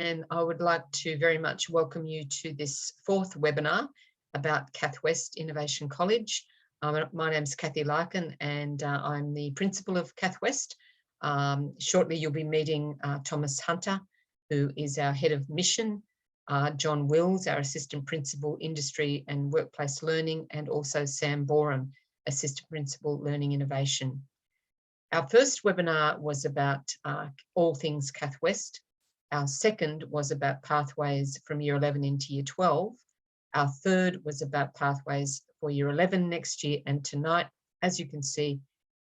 and I would like to very much welcome you to this fourth webinar about CathWest Innovation College. My name is Kathy Larkin, and I'm the principal of CathWest. Shortly you'll be meeting Thomas Hunter, who is our head of mission, John Wills, our assistant principal, industry and workplace learning, and also Sam Borum, assistant principal, learning innovation. Our first webinar was about all things CathWest. Our second was about pathways from year 11 into year 12. Our third was about pathways for year 11 next year. And tonight, as you can see,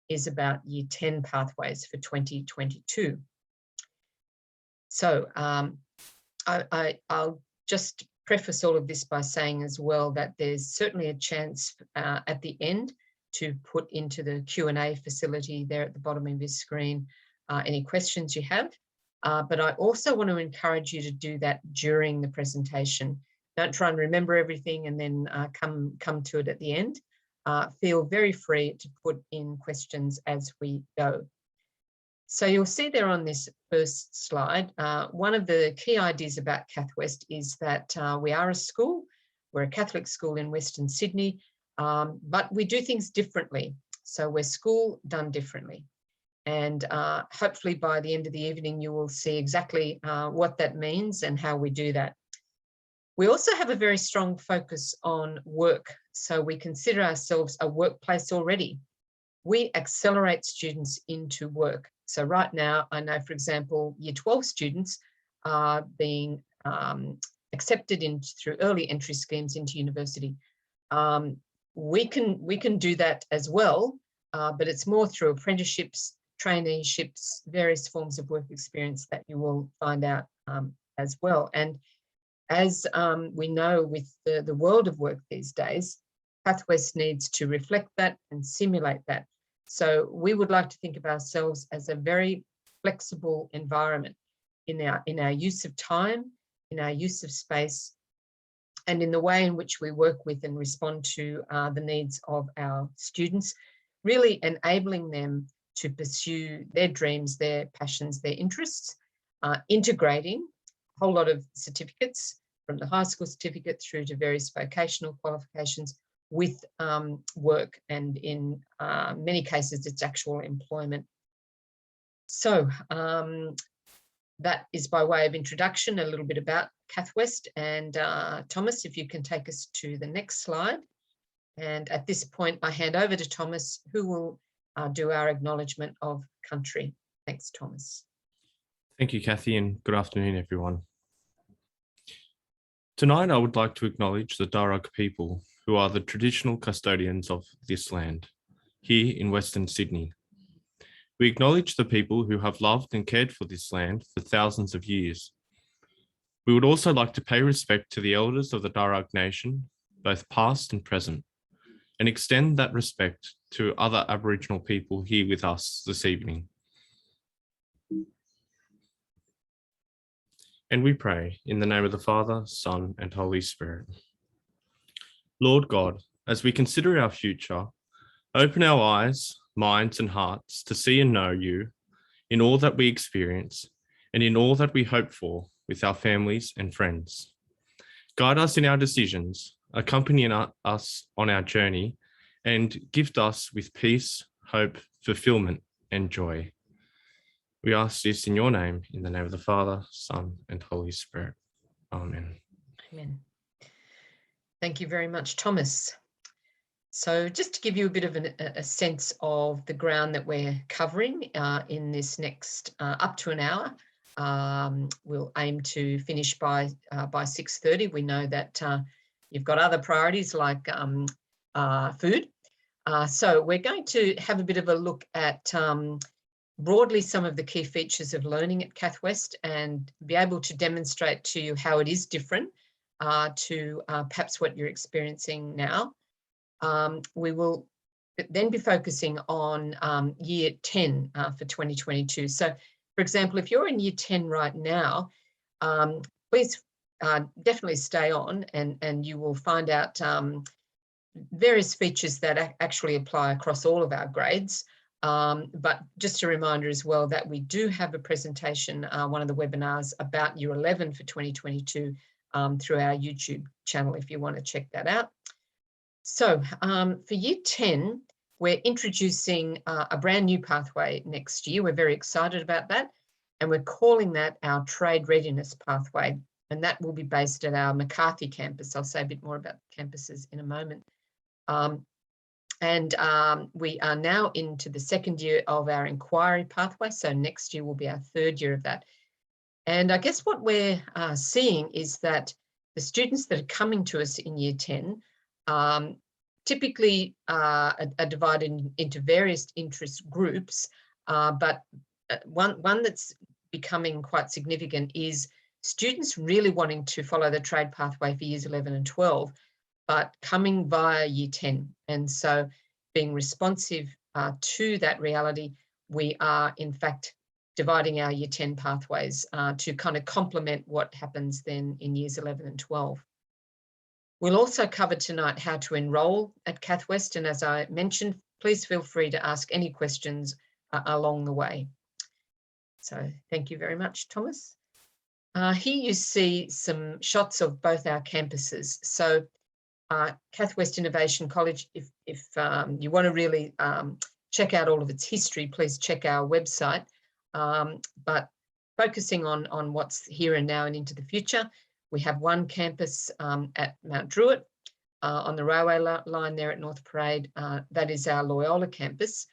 is about year 10 pathways for 2022. So I'll just preface all of this by saying as well that there's certainly a chance at the end to put into the Q&A facility there at the bottom of your screen any questions you have. But I also want to encourage you to do that during the presentation. Don't try and remember everything and then come to it at the end. Feel very free to put in questions as we go. So you'll see there on this first slide, one of the key ideas about CathWest is that we are a school. We're a Catholic school in Western Sydney, but we do things differently. So we're school done differently. And hopefully by the end of the evening, you will see exactly what that means and how we do that. We also have a very strong focus on work. So we consider ourselves a workplace already. We accelerate students into work. So right now, I know, for example, year 12 students are being accepted through early entry schemes into university. We can do that as well, but it's more through apprenticeships, traineeships, various forms of work experience that you will find out as well. And as we know with the world of work these days, CathWest needs to reflect that and simulate that. So we would like to think of ourselves as a very flexible environment in our use of time, in our use of space, and in the way in which we work with and respond to the needs of our students, really enabling them to pursue their dreams, their passions, their interests, integrating a whole lot of certificates from the high school certificate through to various vocational qualifications with work, and in many cases it's actual employment. So that is by way of introduction, a little bit about CathWest. And Thomas, if you can take us to the next slide. And at this point, I hand over to Thomas, who will do our acknowledgement of country. Thanks, Thomas. Thank you, Kathy, and good afternoon, everyone. Tonight, I would like to acknowledge the Darug people, who are the traditional custodians of this land, here in Western Sydney. We acknowledge the people who have loved and cared for this land for thousands of years. We would also like to pay respect to the elders of the Darug Nation, both past and present, and extend that respect to other Aboriginal people here with us this evening. And we pray in the name of the Father, Son, and Holy Spirit. Lord God, as we consider our future, open our eyes, minds, and hearts to see and know you in all that we experience and in all that we hope for with our families and friends. Guide us in our decisions, accompany us on our journey, and gift us with peace, hope, fulfillment, and joy. We ask this in your name, in the name of the Father, Son, and Holy Spirit. Amen. Amen. Thank you very much, Thomas. So just to give you a bit of a sense of the ground that we're covering in this next up to an hour, we'll aim to finish by 6:30. We know that you've got other priorities like food. So we're going to have a bit of a look at broadly some of the key features of learning at CathWest and be able to demonstrate to you how it is different to perhaps what you're experiencing now. We will then be focusing on year 10 for 2022. So, for example, if you're in year 10 right now, please definitely stay on and you will find out various features that actually apply across all of our grades. But just a reminder as well that we do have a presentation, one of the webinars about Year 11 for 2022 through our YouTube channel if you want to check that out. So for Year 10, we're introducing a brand new pathway next year. We're very excited about that. And we're calling that our Trade Readiness Pathway. And that will be based at our McCarthy campus. I'll say a bit more about the campuses in a moment. We are now into the second year of our inquiry pathway. So next year will be our third year of that. And I guess what we're seeing is that the students that are coming to us in Year 10 typically are divided into various interest groups, but one that's becoming quite significant is students really wanting to follow the trade pathway for Years 11 and 12, but coming via Year 10. And so being responsive to that reality, we are in fact dividing our Year 10 pathways to kind of complement what happens then in Years 11 and 12. We'll also cover tonight how to enrol at CathWest, and as I mentioned, please feel free to ask any questions along the way. So thank you very much, Thomas. Here you see some shots of both our campuses. So CathWest Innovation College, if you want to really check out all of its history, please check our website. But focusing on what's here and now and into the future, we have one campus at Mount Druitt on the railway line there at North Parade. That is our Loyola campus.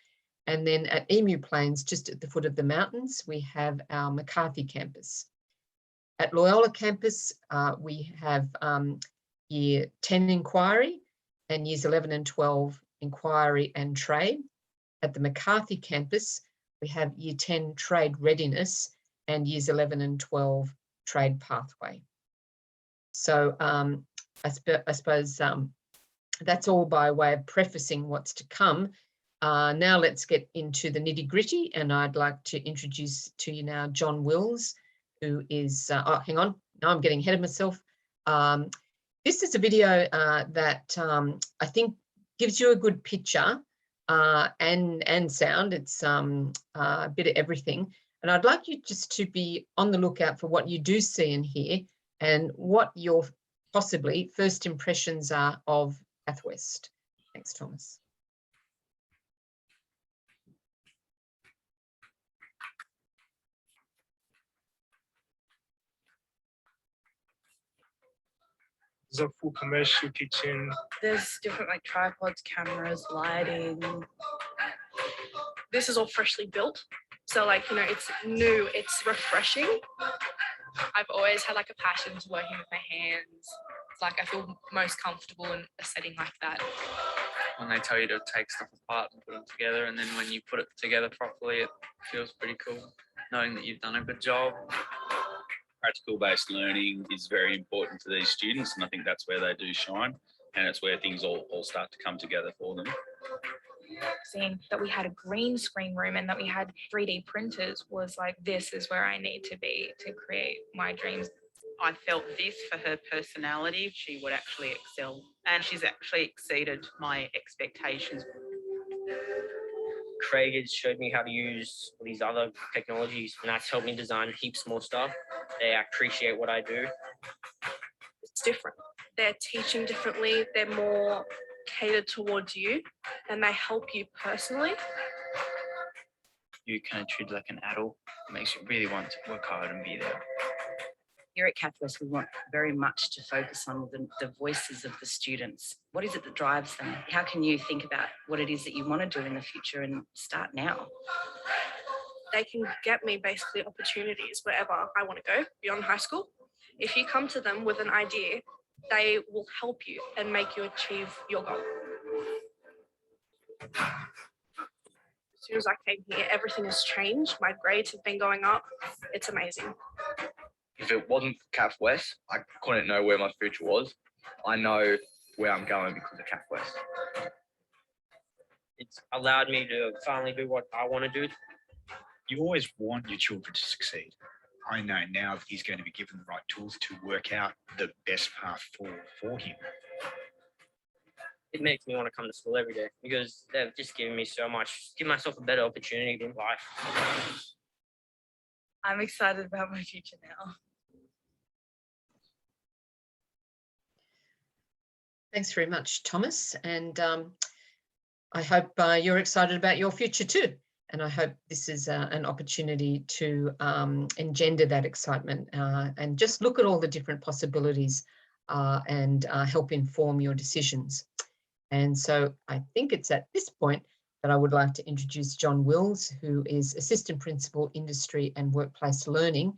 And then at Emu Plains, just at the foot of the mountains, we have our McCarthy campus. At Loyola campus, we have Year 10 inquiry and Years 11 and 12 inquiry and trade. At the McCarthy campus, we have Year 10 trade readiness and Years 11 and 12 trade pathway. So I suppose that's all by way of prefacing what's to come. Now let's get into the nitty-gritty, and I'd like to introduce to you now John Wills, who is, oh, hang on, now I'm getting ahead of myself. This is a video that I think gives you a good picture and sound. It's a bit of everything. And I'd like you just to be on the lookout for what you do see and hear and what your possibly first impressions are of CathWest. Thanks, Thomas. There's a full commercial kitchen. There's different like tripods, cameras, lighting. This is all freshly built. So like, you know, it's new, it's refreshing. I've always had like a passion to working with my hands. It's like I feel most comfortable in a setting like that. When they tell you to take stuff apart and put them together, and then when you put it together properly, it feels pretty cool, knowing that you've done a good job. Practical-based learning is very important to these students, and I think that's where they do shine, and it's where things all start to come together for them. Seeing that we had a green screen room and that we had 3D printers was like, this is where I need to be to create my dreams. I felt this for her personality, she would actually excel, and she's actually exceeded my expectations. Craig has showed me how to use all these other technologies, and that's helped me design heaps more stuff. They appreciate what I do. It's different. They're teaching differently. They're more catered towards you, and they help you personally. You kind of treat like an adult. It makes you really want to work hard and be there. Here at CathWest, we want very much to focus on the voices of the students. What is it that drives them? How can you think about what it is that you want to do in the future and start now? They can get me basically opportunities wherever I want to go beyond high school. If you come to them with an idea, they will help you and make you achieve your goal. As soon as I came here, everything has changed. My grades have been going up. It's amazing. If it wasn't for CathWest, I couldn't know where my future was. I know where I'm going because of CathWest. It's allowed me to finally do what I want to do. You always want your children to succeed. I know now that he's going to be given the right tools to work out the best path forward for him. it makes me want to come to school every day because they've just given me so much, give myself a better opportunity in life. I'm excited about my future now. Thanks very much, Thomas. And I hope you're excited about your future too. And I hope this is an opportunity to engender that excitement and just look at all the different possibilities and help inform your decisions. And so I think it's at this point that I would like to introduce John Wills, who is Assistant Principal, Industry and Workplace Learning,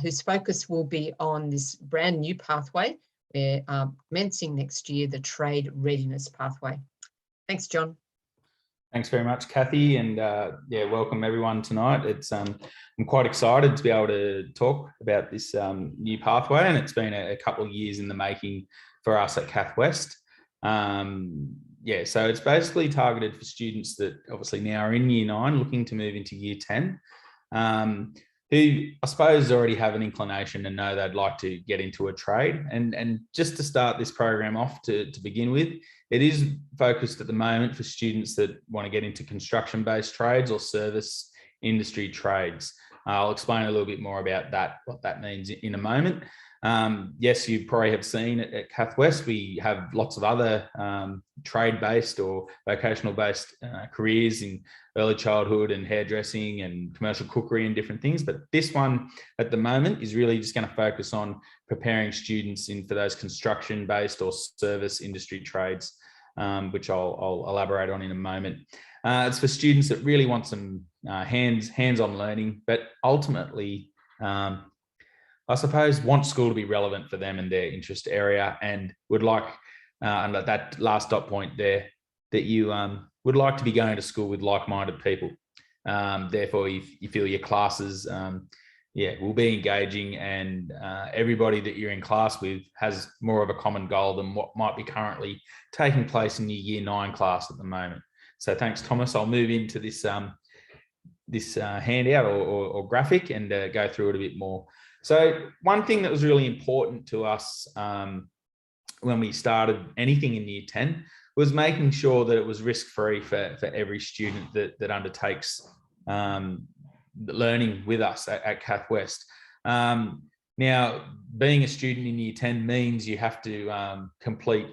whose focus will be on this brand new pathway. We're commencing next year, the Trade Readiness Pathway. Thanks, John. Thanks very much, Kathy, and yeah, welcome everyone tonight. It's I'm quite excited to be able to talk about this new pathway, and it's been a couple of years in the making for us at CathWest. Yeah, so it's basically targeted for students that obviously now are in Year 9, looking to move into Year 10, who I suppose already have an inclination and know they'd like to get into a trade. And just to start this program off to begin with, it is focused at the moment for students that want to get into construction-based trades or service industry trades. I'll explain a little bit more about that, what that means in a moment. Yes, you probably have seen at CathWest, we have lots of other trade-based or vocational-based careers in early childhood and hairdressing and commercial cookery and different things. But this one at the moment is really just going to focus on preparing students in for those construction-based or service industry trades, which I'll elaborate on in a moment. It's for students that really want some hands-on learning, but ultimately, I suppose, want school to be relevant for them and their interest area, and would like, and that last dot point there, that you would like to be going to school with like-minded people. Therefore, you feel your classes, will be engaging, and everybody that you're in class with has more of a common goal than what might be currently taking place in your Year 9 class at the moment. So thanks, Thomas. I'll move into this handout or graphic and go through it a bit more. So one thing that was really important to us when we started anything in Year 10 was making sure that it was risk-free for every student that undertakes learning with us at CathWest. Now, being a student in Year 10 means you have to complete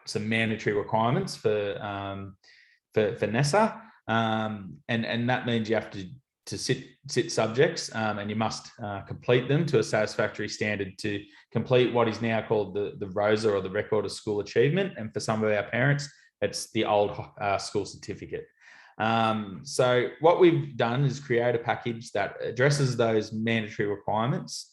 some mandatory requirements for NESA, and that means you have to sit subjects, and you must complete them to a satisfactory standard to complete what is now called the RoSA, or the Record of School Achievement, and for some of our parents, it's the old school certificate. So what we've done is create a package that addresses those mandatory requirements,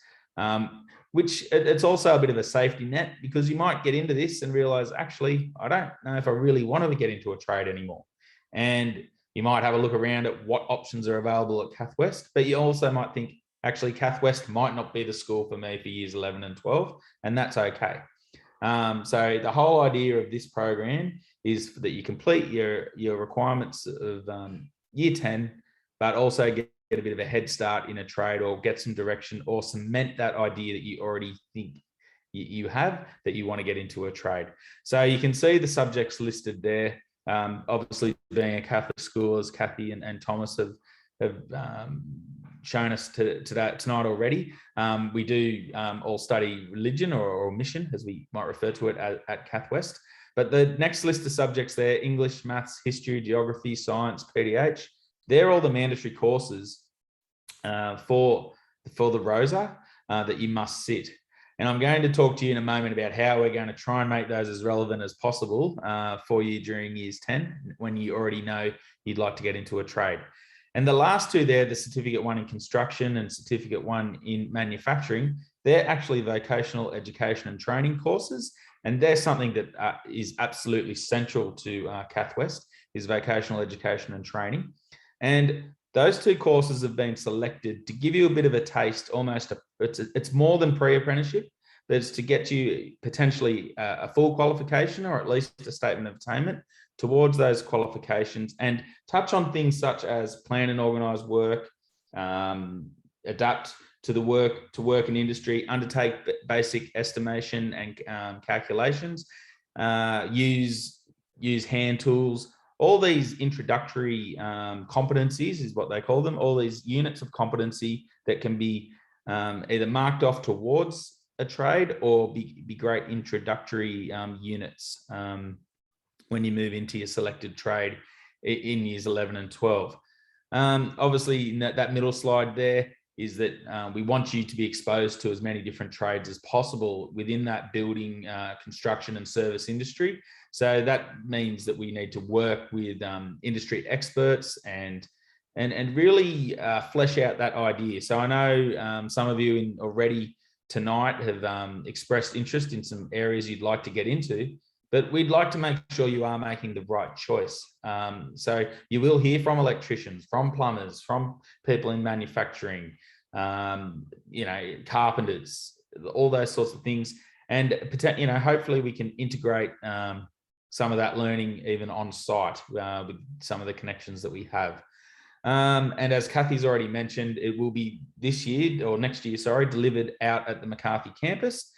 which it's also a bit of a safety net, because you might get into this and realize, actually, I don't know if I really want to get into a trade anymore. And you might have a look around at what options are available at CathWest, but you also might think, actually, CathWest might not be the school for me for years 11 and 12, and that's okay. So the whole idea of this program is that you complete your requirements of Year 10, but also get a bit of a head start in a trade, or get some direction, or cement that idea that you already think you have, that you want to get into a trade. So you can see the subjects listed there. Obviously, being a Catholic school, as Kathy and Thomas have shown us tonight already, we do all study religion or mission, as we might refer to it at CathWest. But the next list of subjects there: English, maths, history, geography, science, PDH. They're all the mandatory courses for the RoSA that you must sit. And I'm going to talk to you in a moment about how we're going to try and make those as relevant as possible for you during Years 10, when you already know you'd like to get into a trade. And the last two there, the Certificate 1 in Construction and Certificate 1 in Manufacturing, they're actually vocational education and training courses. And they're something that is absolutely central to CathWest, is vocational education and training. And those two courses have been selected to give you a bit of a taste, almost, it's more than pre-apprenticeship, but it's to get you potentially a full qualification, or at least a statement of attainment towards those qualifications, and touch on things such as plan and organise work, adapt to work in industry, undertake basic estimation and calculations, use use hand tools. All these introductory competencies is what they call them, all these units of competency that can be either marked off towards a trade or be great introductory units when you move into your selected trade in years 11 and 12. Obviously, that middle slide there is that we want you to be exposed to as many different trades as possible within that building, construction and service industry. So that means that we need to work with industry experts and really flesh out that idea. So I know some of you already tonight have expressed interest in some areas you'd like to get into, but we'd like to make sure you are making the right choice. So you will hear from electricians, from plumbers, from people in manufacturing, carpenters, all those sorts of things. And, hopefully we can integrate some of that learning even on site with some of the connections that we have. And as Kathy's already mentioned, it will be this year or next year, delivered out at the McCarthy campus.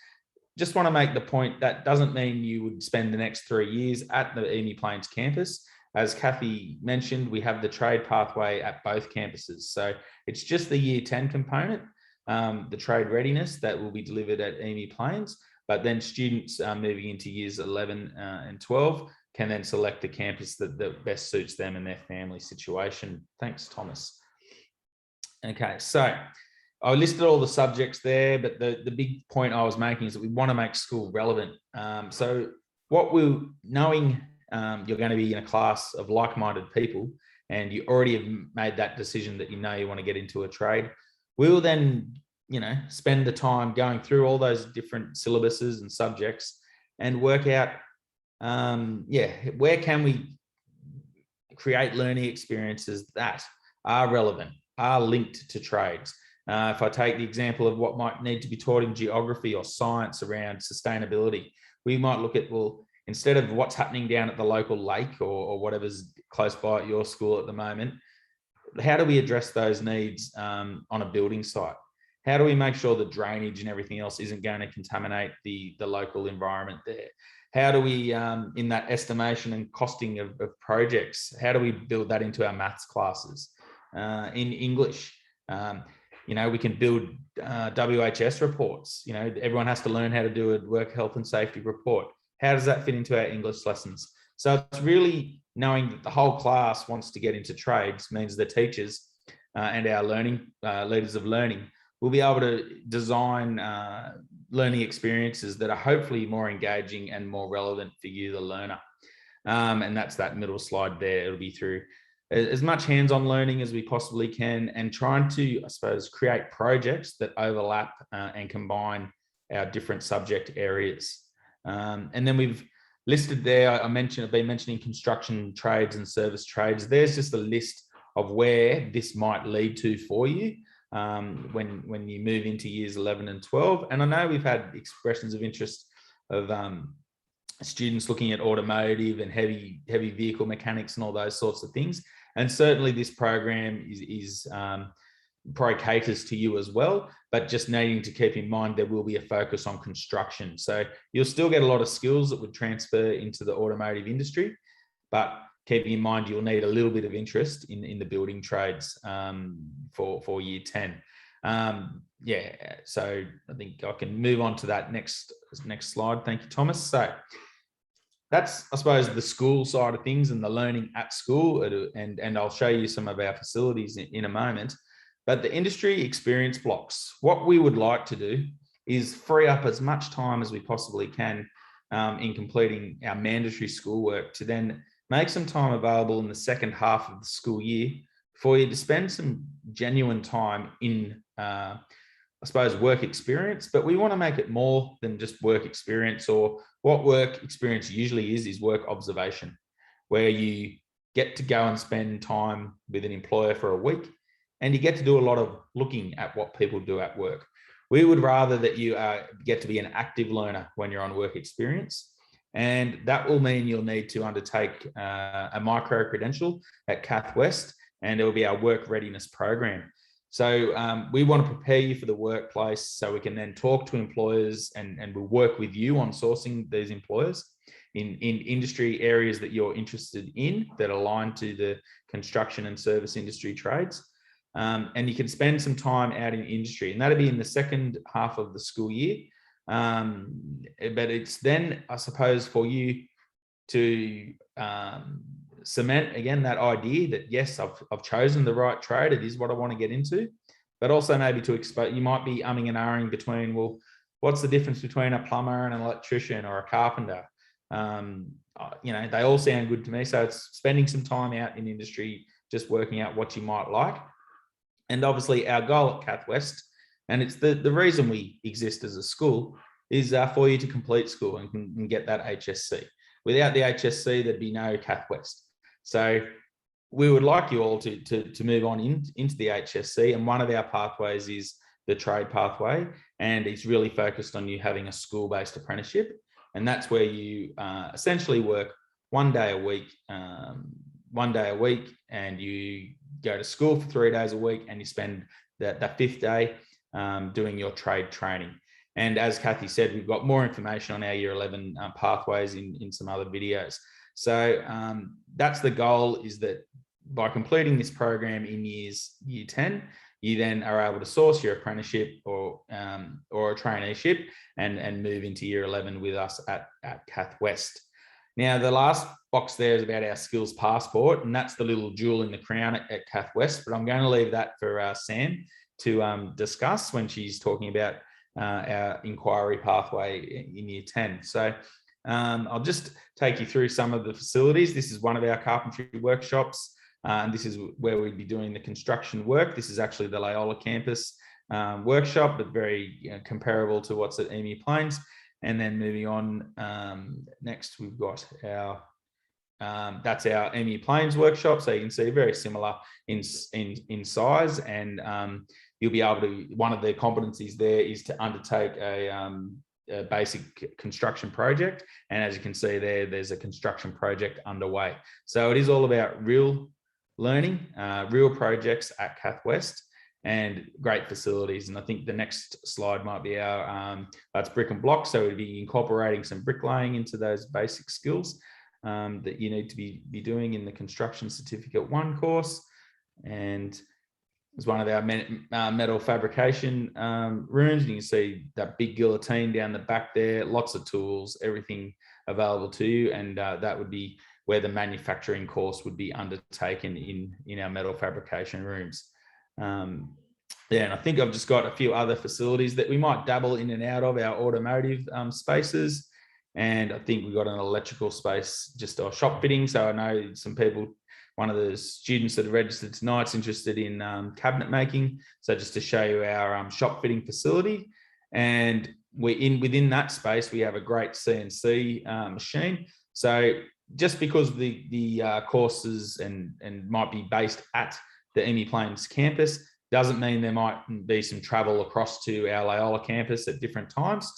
Just want to make the point that doesn't mean you would spend the next 3 years at the Emu Plains campus. As Kathy mentioned, we have the trade pathway at both campuses. So it's just the year 10 component, the trade readiness, that will be delivered at Emu Plains, but then students moving into years 11 and 12 can then select the campus that best suits them and their family situation. Thanks, Thomas. Okay, so I listed all the subjects there, but the big point I was making is that we want to make school relevant. So what we're knowing, you're going to be in a class of like-minded people and you already have made that decision that you want to get into a trade. We'll then, spend the time going through all those different syllabuses and subjects and work out, where can we create learning experiences that are relevant, are linked to trades. If I take the example of what might need to be taught in geography or science around sustainability, we might look at, well, instead of what's happening down at the local lake or whatever's close by at your school at the moment, how do we address those needs on a building site? How do we make sure the drainage and everything else isn't going to contaminate the local environment there? How do we, in that estimation and costing of projects, how do we build that into our maths classes? In English, we can build WHS reports. Everyone has to learn how to do a work health and safety report. How does that fit into our English lessons? So it's really knowing that the whole class wants to get into trades means the teachers and our learning leaders of learning will be able to design learning experiences that are hopefully more engaging and more relevant for you, the learner. And that's that middle slide there. It'll be through as much hands-on learning as we possibly can and trying to, I suppose, create projects that overlap and combine our different subject areas. And then we've listed there, I've been mentioning construction trades and service trades. There's just a list of where this might lead to for you when you move into years 11 and 12. And I know we've had expressions of interest of students looking at automotive and heavy vehicle mechanics and all those sorts of things. And certainly this program is probably caters to you as well, but just needing to keep in mind there will be a focus on construction. So you'll still get a lot of skills that would transfer into the automotive industry, but keeping in mind you'll need a little bit of interest in the building trades for year 10. So I think I can move on to that next slide. Thank you, Thomas. So that's, I suppose, the school side of things and the learning at school, and I'll show you some of our facilities in a moment. But the industry experience blocks, what we would like to do is free up as much time as we possibly can in completing our mandatory schoolwork to then make some time available in the second half of the school year for you to spend some genuine time in, I suppose, work experience. But we want to make it more than just work experience, or what work experience usually is work observation, where you get to go and spend time with an employer for a week and you get to do a lot of looking at what people do at work. We would rather that you get to be an active learner when you're on work experience. And that will mean you'll need to undertake a micro-credential at CathWest, and it will be our work readiness program. So we want to prepare you for the workplace so we can then talk to employers and we'll work with you on sourcing these employers. in industry areas that you're interested in that align to the construction and service industry trades. And you can spend some time out in industry, and that'll be in the second half of the school year. But it's then, I suppose, for you to cement again that idea that yes, I've chosen the right trade, it is what I want to get into, but also maybe to expose, you might be umming and ahhing between, well, what's the difference between a plumber and an electrician or a carpenter? You know, they all sound good to me. So it's spending some time out in industry, just working out what you might like. And obviously our goal at CathWest, and it's the reason we exist as a school, is for you to complete school and get that HSC. Without the HSC, there'd be no CathWest. So we would like you all to move on into the HSC, and one of our pathways is the trade pathway, and it's really focused on you having a school-based apprenticeship, and that's where you essentially work one day a week, and you go to school for 3 days a week, and you spend that fifth day doing your trade training. And as Kathy said, we've got more information on our Year 11 pathways in some other videos. So that's the goal, is that by completing this program in year 10, you then are able to source your apprenticeship or a traineeship and move into Year 11 with us at CathWest. Now, the last box there is about our skills passport, and that's the little jewel in the crown at CathWest, but I'm going to leave that for Sam to discuss when she's talking about our inquiry pathway in Year 10. So I'll just take you through some of the facilities. This is one of our carpentry workshops, and this is where we'd be doing the construction work. This is actually the Loyola campus workshop, but very comparable to what's at Emu Plains. And then moving on, next we've got our, that's our Emu Plains workshop. So you can see very similar in size, and you'll be able to, one of the competencies there is to undertake a basic construction project. And as you can see there, there's a construction project underway. So it is all about real learning, real projects at CathWest, and great facilities. And I think the next slide might be our, that's brick and block. So we'd be incorporating some bricklaying into those basic skills that you need to be doing in the Construction Certificate 1 course. And it's one of our metal fabrication rooms. You can see that big guillotine down the back there, lots of tools, everything available to you. And that would be where the manufacturing course would be undertaken in our metal fabrication rooms. Yeah, and I think I've just got a few other facilities that we might dabble in and out of, our automotive spaces. And I think we've got an electrical space, just our shop fitting. So I know some people, one of the students that are registered tonight's interested in cabinet making. So just to show you our shop fitting facility. And within that space, we have a great CNC machine. So just because the courses and might be based at the Emu Plains campus, doesn't mean there might be some travel across to our Loyola campus at different times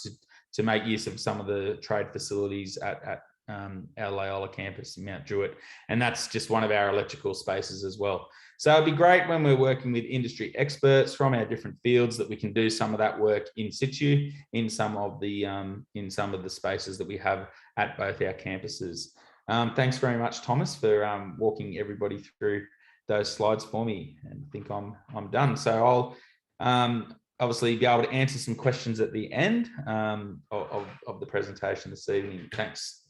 to make use of some of the trade facilities at our Loyola campus in Mount Druitt. And that's just one of our electrical spaces as well. So it'd be great when we're working with industry experts from our different fields that we can do some of that work in situ in some of the spaces that we have at both our campuses. Thanks very much, Thomas, for walking everybody through those slides for me, and I think I'm done. So I'll obviously be able to answer some questions at the end of the presentation this evening. Thanks.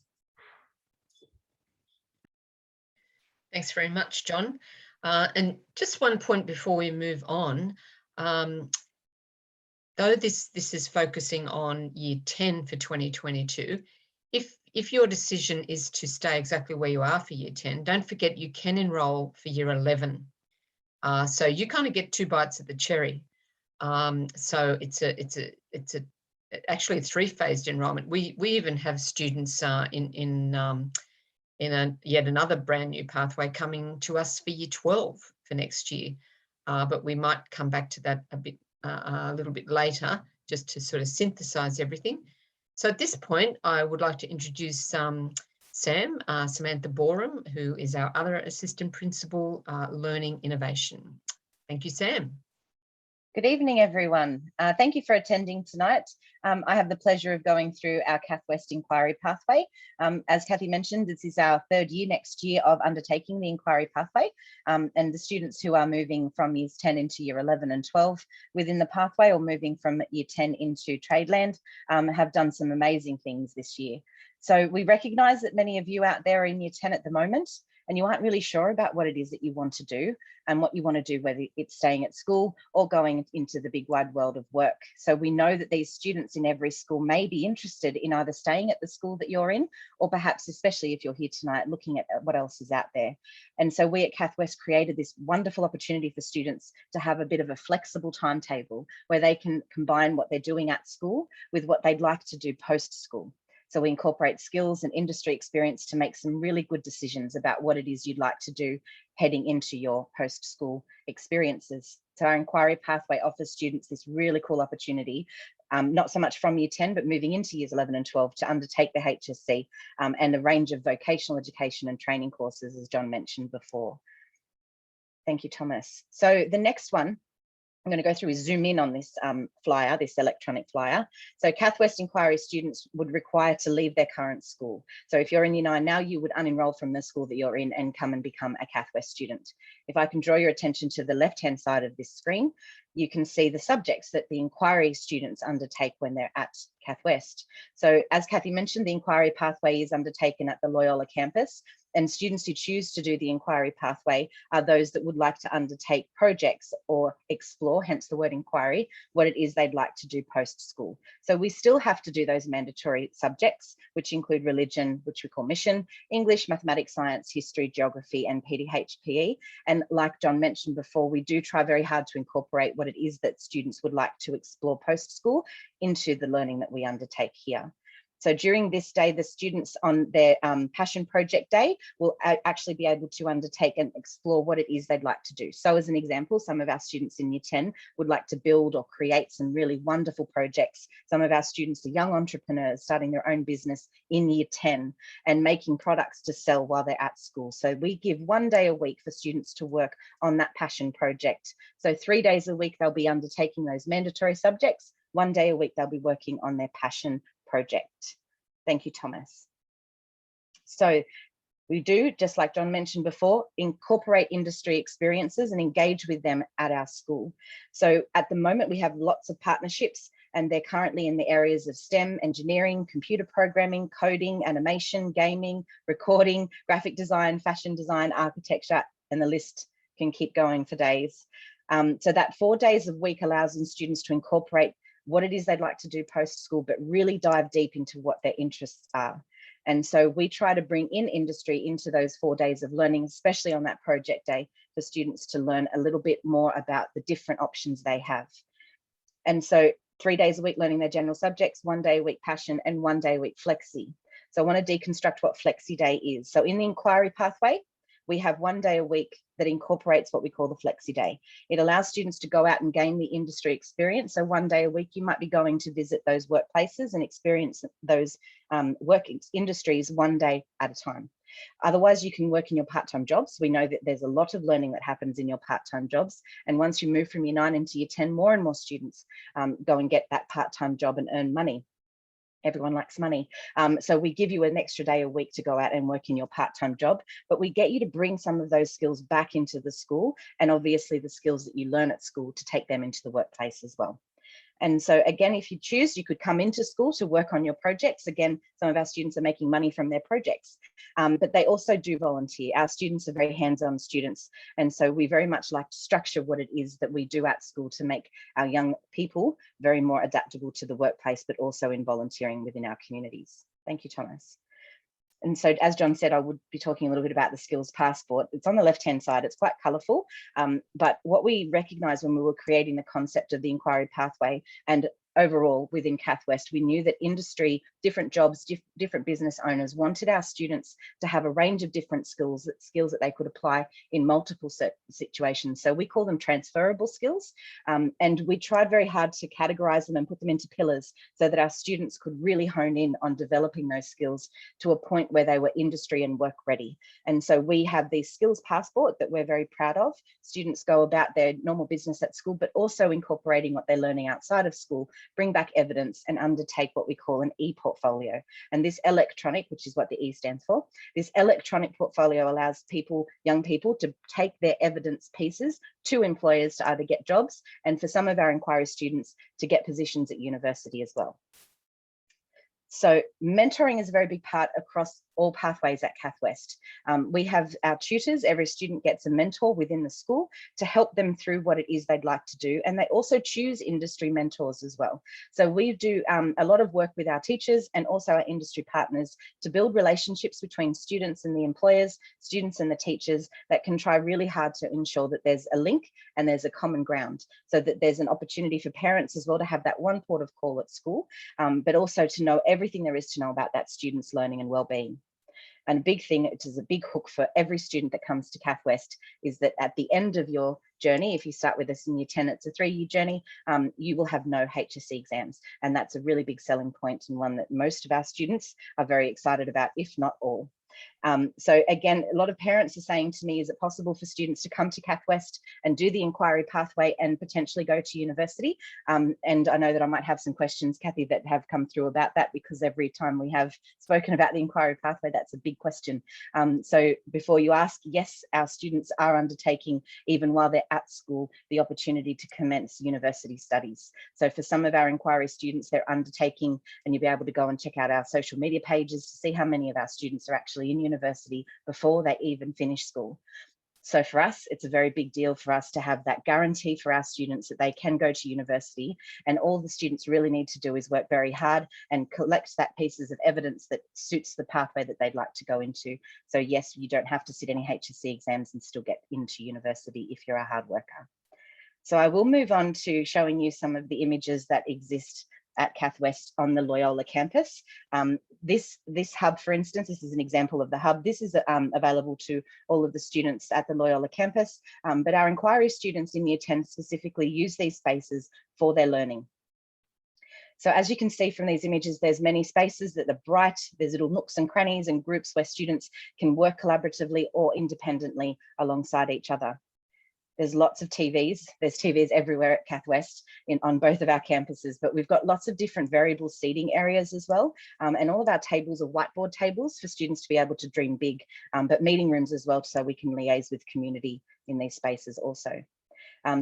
Thanks very much, John. And just one point before we move on, though this is focusing on Year 10 for 2022, if your decision is to stay exactly where you are for Year 10, don't forget you can enroll for Year 11. So you kind of get 2 bites at the cherry. So it's actually a 3-phased enrollment. We even have students in yet another brand new pathway coming to us for Year 12 for next year. But we might come back to that a little bit later, just to sort of synthesize everything. So at this point, I would like to introduce Sam, Samantha Borum, who is our other Assistant Principal, Learning Innovation. Thank you, Sam. Good evening, everyone. Thank you for attending tonight. I have the pleasure of going through our CathWest Inquiry Pathway. As Kathy mentioned, this is our third year next year of undertaking the Inquiry Pathway. And the students who are moving from years 10 into year 11 and 12 within the pathway, or moving from year 10 into Tradeland, have done some amazing things this year. So we recognise that many of you out there are in year 10 at the moment, and you aren't really sure about what it is that you want to do and what you want to do, whether it's staying at school or going into the big wide world of work. So we know that these students in every school may be interested in either staying at the school that you're in, or perhaps, especially if you're here tonight, looking at what else is out there. And so we at CathWest created this wonderful opportunity for students to have a bit of a flexible timetable where they can combine what they're doing at school with what they'd like to do post-school. So we incorporate skills and industry experience to make some really good decisions about what it is you'd like to do heading into your post-school experiences. So our Inquiry Pathway offers students this really cool opportunity, not so much from year 10, but moving into years 11 and 12 to undertake the HSC and a range of vocational education and training courses, as John mentioned before. Thank you, Thomas. So the next one I'm going to go through is zoom in on this flyer, this electronic flyer. So CathWest Inquiry students would require to leave their current school. So if you're in year 9 now, you would unenroll from the school that you're in and come and become a CathWest student. If I can draw your attention to the left-hand side of this screen, you can see the subjects that the inquiry students undertake when they're at CathWest. So as Kathy mentioned, the Inquiry Pathway is undertaken at the Loyola campus, and students who choose to do the Inquiry Pathway are those that would like to undertake projects or explore, hence the word inquiry, what it is they'd like to do post-school. So we still have to do those mandatory subjects, which include religion, which we call mission, English, mathematics, science, history, geography, and PDHPE. And like John mentioned before, we do try very hard to incorporate what it is that students would like to explore post-school into the learning that we undertake here. So during this day, the students on their passion project day will actually be able to undertake and explore what it is they'd like to do. So as an example, some of our students in year 10 would like to build or create some really wonderful projects. Some of our students are young entrepreneurs starting their own business in year 10 and making products to sell while they're at school. So we give 1 day a week for students to work on that passion project. So 3 days a week, they'll be undertaking those mandatory subjects. 1 day a week, they'll be working on their passion project. Thank you, Thomas. So we do, just like John mentioned before, incorporate industry experiences and engage with them at our school. So at the moment, we have lots of partnerships, and they're currently in the areas of STEM, engineering, computer programming, coding, animation, gaming, recording, graphic design, fashion design, architecture, and the list can keep going for days. So that 4 days a week allows students to incorporate what it is they'd like to do post-school, but really dive deep into what their interests are. And so we try to bring in industry into those 4 days of learning, especially on that project day, for students to learn a little bit more about the different options they have. And so 3 days a week learning their general subjects, 1 day a week passion, and 1 day a week flexi. So I want to deconstruct what flexi day is. So in the Inquiry Pathway, we have 1 day a week that incorporates what we call the flexi day. It allows students to go out and gain the industry experience. So 1 day a week, you might be going to visit those workplaces and experience those work industries 1 day at a time. Otherwise, you can work in your part-time jobs. We know that there's a lot of learning that happens in your part-time jobs. And once you move from year 9 into year 10, more and more students go and get that part-time job and earn money. Everyone likes money. So we give you an extra day a week to go out and work in your part-time job, but we get you to bring some of those skills back into the school, and obviously the skills that you learn at school to take them into the workplace as well. And so again, if you choose, you could come into school to work on your projects. Again, some of our students are making money from their projects, but they also do volunteer. Our students are very hands-on students. And so we very much like to structure what it is that we do at school to make our young people very more adaptable to the workplace, but also in volunteering within our communities. Thank you, Thomas. And so, as John said, I would be talking a little bit about the skills passport. It's on the left-hand side. It's quite colourful, but what we recognised when we were creating the concept of the Inquiry Pathway and overall within CathWest, we knew that industry, different jobs, different business owners wanted our students to have a range of different skills that they could apply in multiple situations. So we call them transferable skills. And we tried very hard to categorize them and put them into pillars so that our students could really hone in on developing those skills to a point where they were industry and work ready. And so we have these skills passport that we're very proud of. Students go about their normal business at school, but also incorporating what they're learning outside of school, bring back evidence and undertake what we call an e-portfolio. And this electronic, which is what the E stands for, this electronic portfolio allows people, young people, to take their evidence pieces to employers to either get jobs, and for some of our inquiry students to get positions at university as well. So mentoring is a very big part across all pathways at CathWest. We have our tutors. Every student gets a mentor within the school to help them through what it is they'd like to do. And they also choose industry mentors as well. So we do a lot of work with our teachers and also our industry partners to build relationships between students and the employers, students and the teachers, that can try really hard to ensure that there's a link and there's a common ground, so that there's an opportunity for parents as well to have that one port of call at school, but also to know everything there is to know about that student's learning and well-being. And a big thing, which is a big hook for every student that comes to CathWest, is that at the end of your journey, if you start with us in year 10, it's a 3-year journey, you will have no HSC exams. And that's a really big selling point, and one that most of our students are very excited about, if not all. So again, a lot of parents are saying to me, is it possible for students to come to CathWest and do the inquiry pathway and potentially go to university? And I know that I might have some questions, Kathy, that have come through about that, because every time we have spoken about the inquiry pathway, that's a big question. So before you ask, yes, our students are undertaking, even while they're at school, the opportunity to commence university studies. So for some of our inquiry students, they're undertaking, and you'll be able to go and check out our social media pages to see how many of our students are actually in university before they even finish school. So for us, it's a very big deal for us to have that guarantee for our students that they can go to university, and all the students really need to do is work very hard and collect that pieces of evidence that suits the pathway that they'd like to go into. So yes, you don't have to sit any HSC exams and still get into university if you're a hard worker. So I will move on to showing you some of the images that exist at CathWest on the Loyola campus. This hub, for instance, this is an example of the hub. This is available to all of the students at the Loyola campus, but our inquiry students in year 10 specifically use these spaces for their learning. So as you can see from these images, there's many spaces that are bright. There's little nooks and crannies and groups where students can work collaboratively or independently alongside each other. There's lots of TVs. There's TVs everywhere at CathWest on both of our campuses, but we've got lots of different variable seating areas as well. And all of our tables are whiteboard tables for students to be able to dream big, but meeting rooms as well, so we can liaise with community in these spaces also.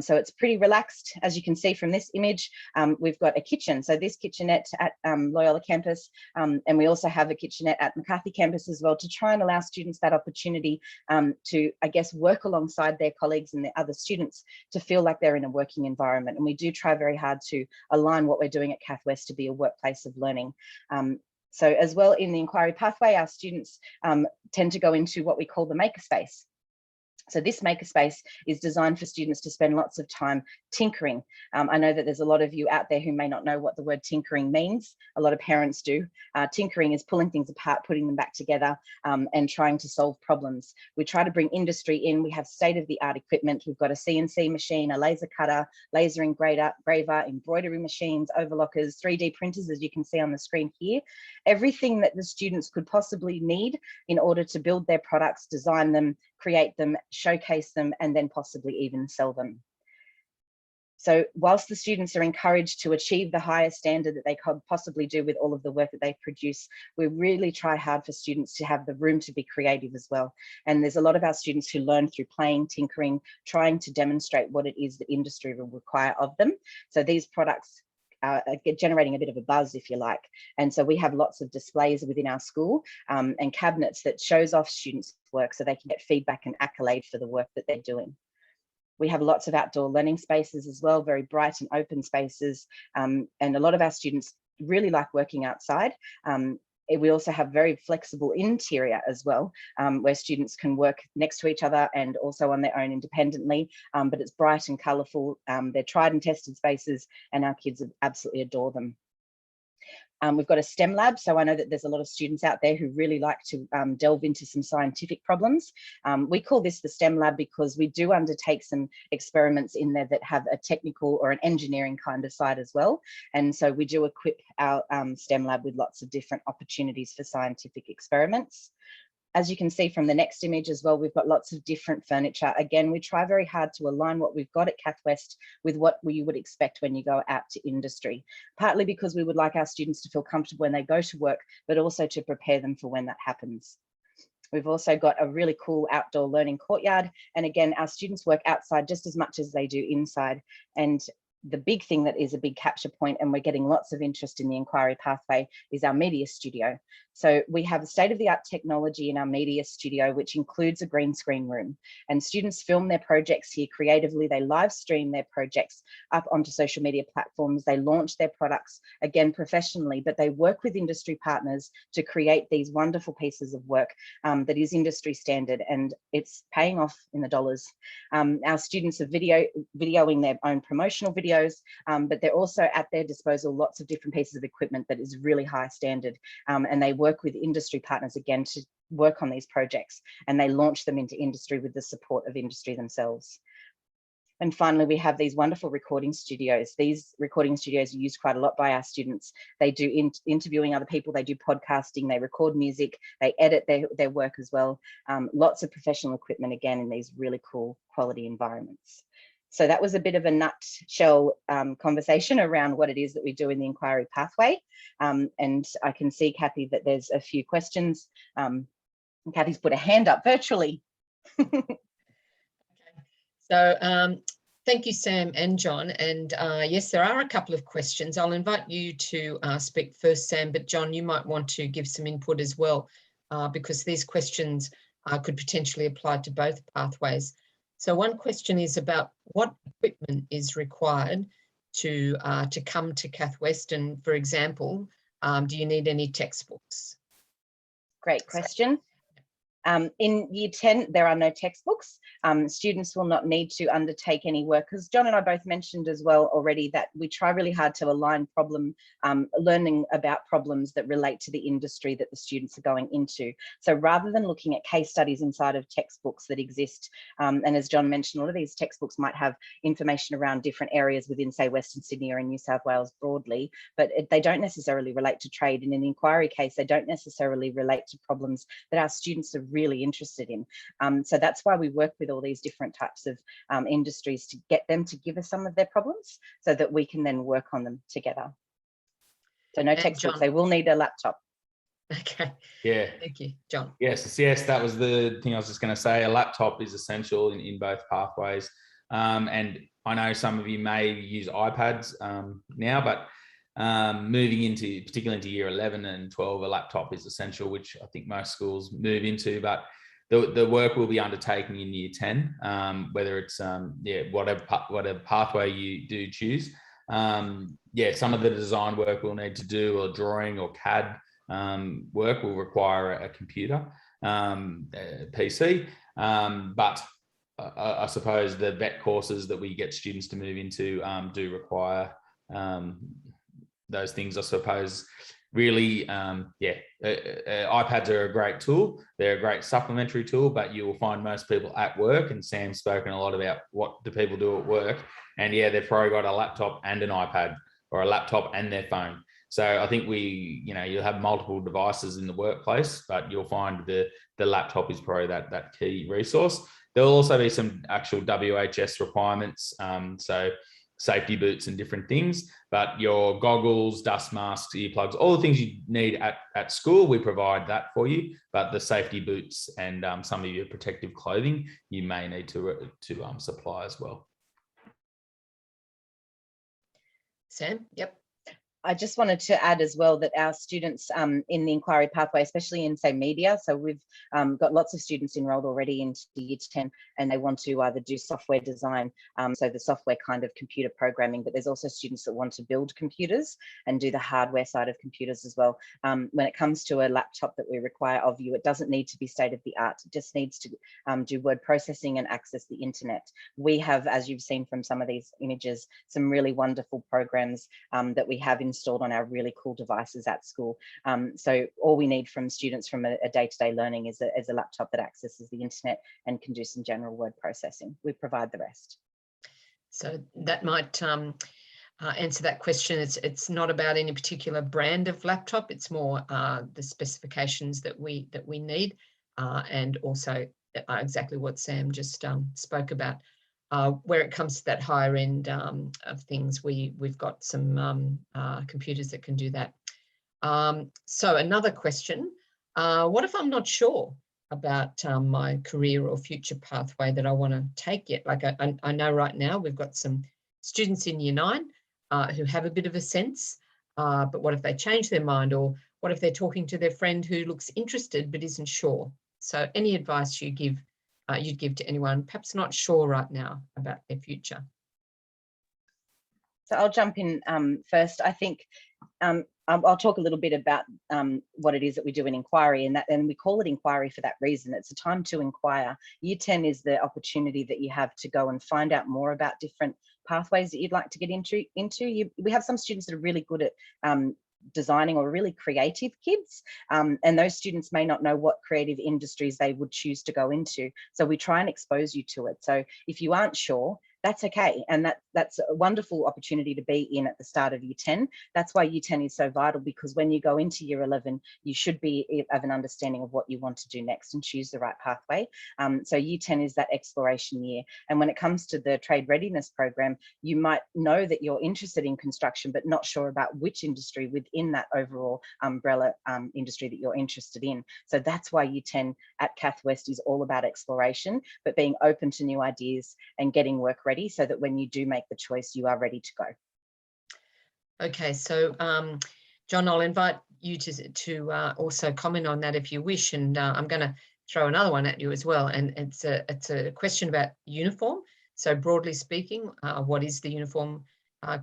So it's pretty relaxed. As you can see from this image, we've got a kitchen. So this kitchenette at Loyola campus, and we also have a kitchenette at McCarthy campus as well, to try and allow students that opportunity to, I guess, work alongside their colleagues and the other students to feel like they're in a working environment. And we do try very hard to align what we're doing at CathWest to be a workplace of learning. So as well, in the inquiry pathway, our students tend to go into what we call the makerspace. So this makerspace is designed for students to spend lots of time tinkering. I know that there's a lot of you out there who may not know what the word tinkering means. A lot of parents do. Tinkering is pulling things apart, putting them back together, and trying to solve problems. We try to bring industry in. We have state-of-the-art equipment. We've got a CNC machine, a laser cutter, laser engraver, embroidery machines, overlockers, 3D printers, as you can see on the screen here. Everything that the students could possibly need in order to build their products, design them, create them, showcase them, and then possibly even sell them. So whilst the students are encouraged to achieve the highest standard that they could possibly do with all of the work that they produce, we really try hard for students to have the room to be creative as well. And there's a lot of our students who learn through playing, tinkering, trying to demonstrate what it is that industry will require of them. So these products are generating a bit of a buzz, if you like. And so we have lots of displays within our school and cabinets that shows off students' work so they can get feedback and accolade for the work that they're doing. We have lots of outdoor learning spaces as well, very bright and open spaces. And a lot of our students really like working outside. We also have very flexible interior as well, where students can work next to each other and also on their own independently, but it's bright and colourful. They're tried and tested spaces, and our kids absolutely adore them. We've got a STEM lab, so I know that there's a lot of students out there who really like to delve into some scientific problems. We call this the STEM lab because we do undertake some experiments in there that have a technical or an engineering kind of side as well. And so we do equip our STEM lab with lots of different opportunities for scientific experiments. As you can see from the next image as well, we've got lots of different furniture. Again, we try very hard to align what we've got at CathWest with what you would expect when you go out to industry, partly because we would like our students to feel comfortable when they go to work, but also to prepare them for when that happens. We've also got a really cool outdoor learning courtyard. And again, our students work outside just as much as they do inside. And the big thing that is a big capture point, and we're getting lots of interest in the inquiry pathway, is our media studio. So we have state-of-the-art technology in our media studio, which includes a green screen room, and students film their projects here creatively. They live stream their projects up onto social media platforms. They launch their products, again, professionally, but they work with industry partners to create these wonderful pieces of work that is industry standard, and it's paying off in the dollars. Our students are videoing their own promotional videos, but they're also at their disposal lots of different pieces of equipment that is really high standard, and they work with industry partners again to work on these projects, and they launch them into industry with the support of industry themselves. And finally, we have these wonderful recording studios. These recording studios are used quite a lot by our students. They do interviewing other people, they do podcasting, they record music, they edit their work as well. Lots of professional equipment, again, in these really cool quality environments. So that was a bit of a nutshell conversation around what it is that we do in the inquiry pathway. And I can see, Kathy, that there's a few questions. Kathy's put a hand up virtually. So thank you, Sam and John. And yes, there are a couple of questions. I'll invite you to speak first, Sam, but John, you might want to give some input as well, because these questions could potentially apply to both pathways. So one question is about what equipment is required to come to CathWest, and for example, do you need any textbooks? Great question. In year 10, there are no textbooks. Students will not need to undertake any work, because John and I both mentioned as well already that we try really hard to align learning about problems that relate to the industry that the students are going into. So rather than looking at case studies inside of textbooks that exist, and as John mentioned, a lot of these textbooks might have information around different areas within, say, Western Sydney or in New South Wales broadly, but they don't necessarily relate to trade. In an inquiry case, they don't necessarily relate to problems that our students are really interested in. So that's why we work with all these different types of industries to get them to give us some of their problems so that we can then work on them together. So no textbooks, they will need a laptop. Okay. Yeah. Thank you, John. Yes, that was the thing I was just going to say. A laptop is essential in both pathways. And I know some of you may use iPads now, but moving particularly into year 11 and 12, a laptop is essential, which I think most schools move into, but the work will be undertaken in year 10, whether it's whatever pathway you do choose. Some of the design work we'll need to do, or drawing or CAD work, will require a computer, PC, but I suppose the vet courses that we get students to move into do require those things, I suppose. Really, iPads are a great tool. They're a great supplementary tool, but you will find most people at work, and Sam's spoken a lot about what do people do at work, and they've probably got a laptop and an iPad, or a laptop and their phone. So I think you'll have multiple devices in the workplace, but you'll find the laptop is probably that key resource. There'll also be some actual WHS requirements, so safety boots and different things, but your goggles, dust masks, earplugs, all the things you need at school, we provide that for you. But the safety boots and some of your protective clothing, you may need to supply as well. Sam, yep. I just wanted to add as well that our students in the inquiry pathway, especially in, say, media, so we've got lots of students enrolled already into year 10, and they want to either do software design, so the software kind of computer programming, but there's also students that want to build computers and do the hardware side of computers as well. When it comes to a laptop that we require of you, it doesn't need to be state of the art. It just needs to do word processing and access the internet. We have, as you've seen from some of these images, some really wonderful programs that we have installed on our really cool devices at school. So all we need from students from a day-to-day learning is a laptop that accesses the internet and can do some general word processing. We provide the rest. So that might answer that question. It's not about any particular brand of laptop. It's more the specifications that we need, and also exactly what Sam just spoke about. Where it comes to that higher end of things, we've got some computers that can do that. So another question, what if I'm not sure about my career or future pathway that I want to take yet? Like I know right now we've got some students in year 9 who have a bit of a sense, but what if they change their mind, or what if they're talking to their friend who looks interested but isn't sure? So any advice you'd give to anyone perhaps not sure right now about their future? So I'll jump in first. I think I'll talk a little bit about what it is that we do in inquiry, and we call it inquiry for that reason. It's a time to inquire. Year 10 is the opportunity that you have to go and find out more about different pathways that you'd like to get into. We have some students that are really good at designing, or really creative kids, and those students may not know what creative industries they would choose to go into, so we try and expose you to it. So if you aren't sure, that's okay, and that's a wonderful opportunity to be in at the start of year 10. That's why year 10 is so vital, because when you go into year 11, you should have an understanding of what you want to do next and choose the right pathway. So year 10 is that exploration year. And when it comes to the Trade Readiness Program, you might know that you're interested in construction, but not sure about which industry within that overall umbrella industry that you're interested in. So that's why year 10 at CathWest is all about exploration, but being open to new ideas and getting work ready, so that when you do make the choice, you are ready to go. Okay, so John, I'll invite you to also comment on that if you wish, and I'm going to throw another one at you as well, and it's a question about uniform. So broadly speaking, what is the uniform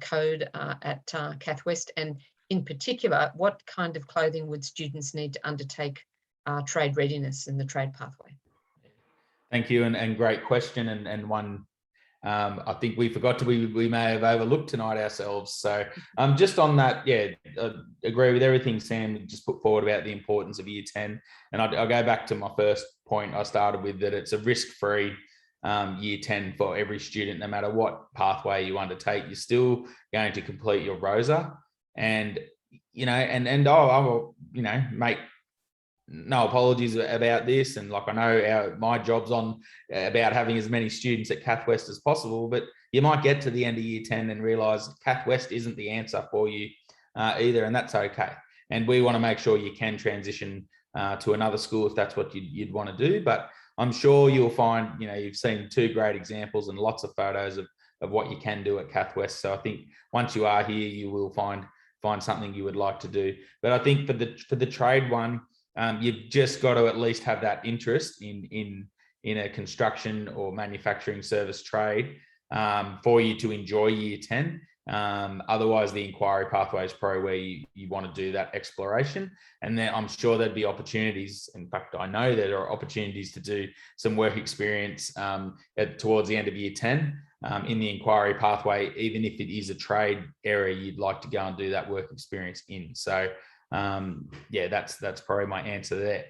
code at CathWest, and in particular, what kind of clothing would students need to undertake trade readiness in the trade pathway? Thank you, and great question, and one I think we forgot we may have overlooked tonight ourselves. So just on that, yeah, I agree with everything Sam just put forward about the importance of year 10. And I'll go back to my first point I started with, that it's a risk-free year 10 for every student. No matter what pathway you undertake, you're still going to complete your RoSA. And, you know, and I will, you know, make no apologies about this, and like I know my job's on about having as many students at CathWest as possible, but you might get to the end of year 10 and realize CathWest isn't the answer for you either, and that's okay. And we want to make sure you can transition to another school if that's what you'd want to do. But I'm sure you'll find, you know, you've seen 2 great examples and lots of photos of what you can do at CathWest. So I think once you are here, you will find something you would like to do. But I think for the trade one, you've just got to at least have that interest in a construction or manufacturing service trade for you to enjoy year 10. Otherwise, the inquiry pathway is probably where you want to do that exploration. And then I'm sure there'd be opportunities. In fact, I know there are opportunities to do some work experience towards the end of year 10 in the inquiry pathway, even if it is a trade area you'd like to go and do that work experience in. So yeah, that's probably my answer there.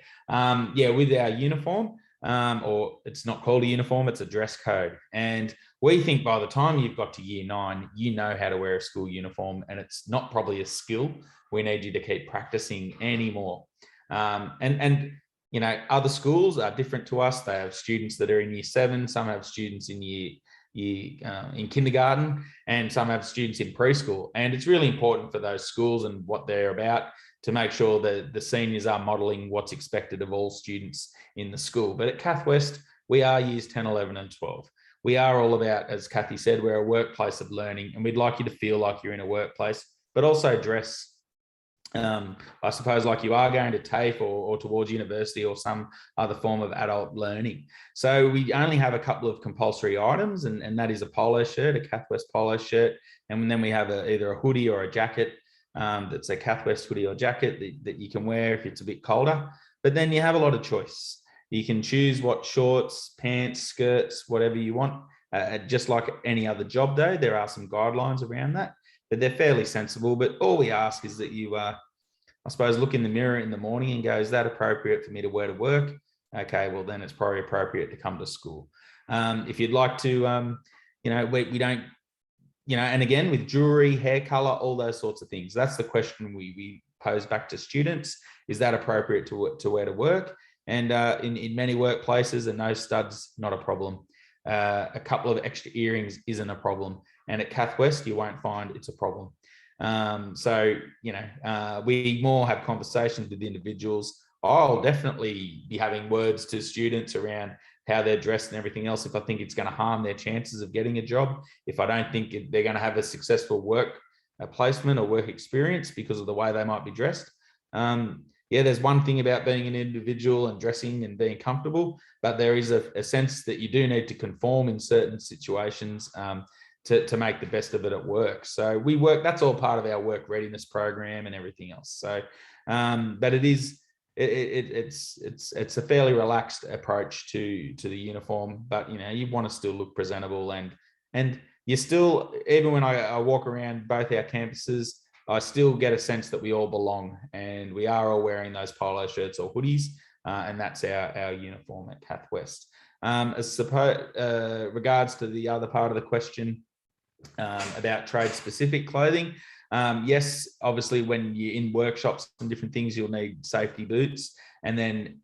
Yeah, with our uniform, or it's not called a uniform, it's a dress code. And we think by the time you've got to year 9, you know how to wear a school uniform, and it's not probably a skill we need you to keep practicing anymore. And you know, other schools are different to us. They have students that are in year 7, some have students in in kindergarten, and some have students in preschool. And it's really important for those schools and what they're about to make sure that the seniors are modelling what's expected of all students in the school. But at CathWest, we are years 10, 11 and 12. We are all about, as Kathy said, we're a workplace of learning, and we'd like you to feel like you're in a workplace, but also dress. I suppose like you are going to TAFE or towards university or some other form of adult learning. So we only have a couple of compulsory items, and that is a polo shirt, a CathWest polo shirt, and then we have either a hoodie or a jacket that's a CathWest hoodie or jacket that you can wear if it's a bit colder. But then you have a lot of choice. You can choose what shorts, pants, skirts, whatever you want. Just like any other job day, there are some guidelines around that, but they're fairly sensible. But all we ask is that you, I suppose, look in the mirror in the morning and go, is that appropriate for me to wear to work? Okay, well, then it's probably appropriate to come to school. If you'd like to, we don't, and again, with jewelry, hair color, all those sorts of things, that's the question we pose back to students. Is that appropriate to wear to work? And in many workplaces, and no studs, not a problem. A couple of extra earrings isn't a problem. And at CathWest, you won't find it's a problem. We more have conversations with individuals. I'll definitely be having words to students around how they're dressed and everything else if I think it's going to harm their chances of getting a job, if I don't think they're going to have a successful work placement or work experience because of the way they might be dressed. There's one thing about being an individual and dressing and being comfortable, but there is a sense that you do need to conform in certain situations to make the best of it at work. So that's all part of our work readiness program and everything else. So, but it's a fairly relaxed approach to the uniform, but you want to still look presentable and you still, even when I walk around both our campuses, I still get a sense that we all belong and we are all wearing those polo shirts or hoodies, and that's our uniform at CathWest. Regards to the other part of the question about trade-specific clothing, yes, obviously when you're in workshops and different things, you'll need safety boots, and then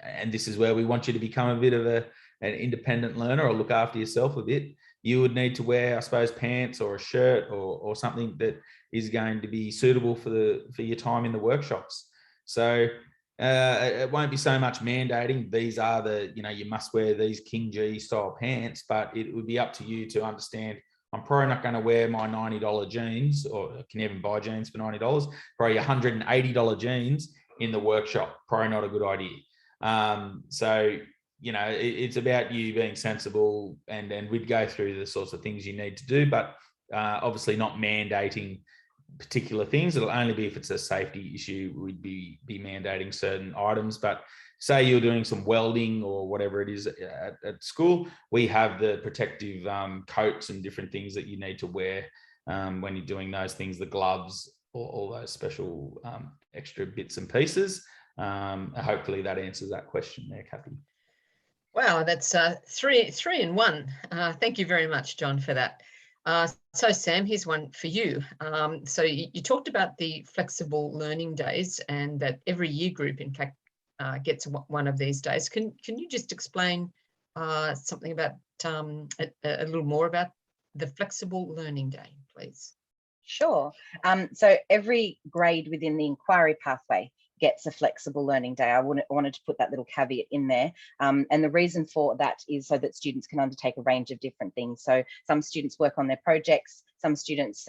and this is where we want you to become a bit of an independent learner or look after yourself a bit. You would need to wear, I suppose, pants or a shirt or something that is going to be suitable for your time in the workshops. So it won't be so much mandating these are you must wear these King G style pants, but it would be up to you to understand. I'm probably not going to wear my $90 jeans, or I can even buy jeans for $90, probably $180 jeans in the workshop. Probably not a good idea. It's about you being sensible, and we'd go through the sorts of things you need to do, but obviously not mandating particular things. It'll only be if it's a safety issue, we'd be mandating certain items. But say you're doing some welding or whatever it is at school, we have the protective coats and different things that you need to wear when you're doing those things, the gloves, all those special extra bits and pieces. Hopefully that answers that question there, Kathy. Wow, that's three in one. Thank you very much, John, for that. So Sam, here's one for you. So you talked about the flexible learning days and that every year group in fact gets one of these days. Can you just explain something about a little more about the flexible learning day, please? Sure. So every grade within the inquiry pathway gets a flexible learning day. I wanted to put that little caveat in there. And the reason for that is so that students can undertake a range of different things. So some students work on their projects, some students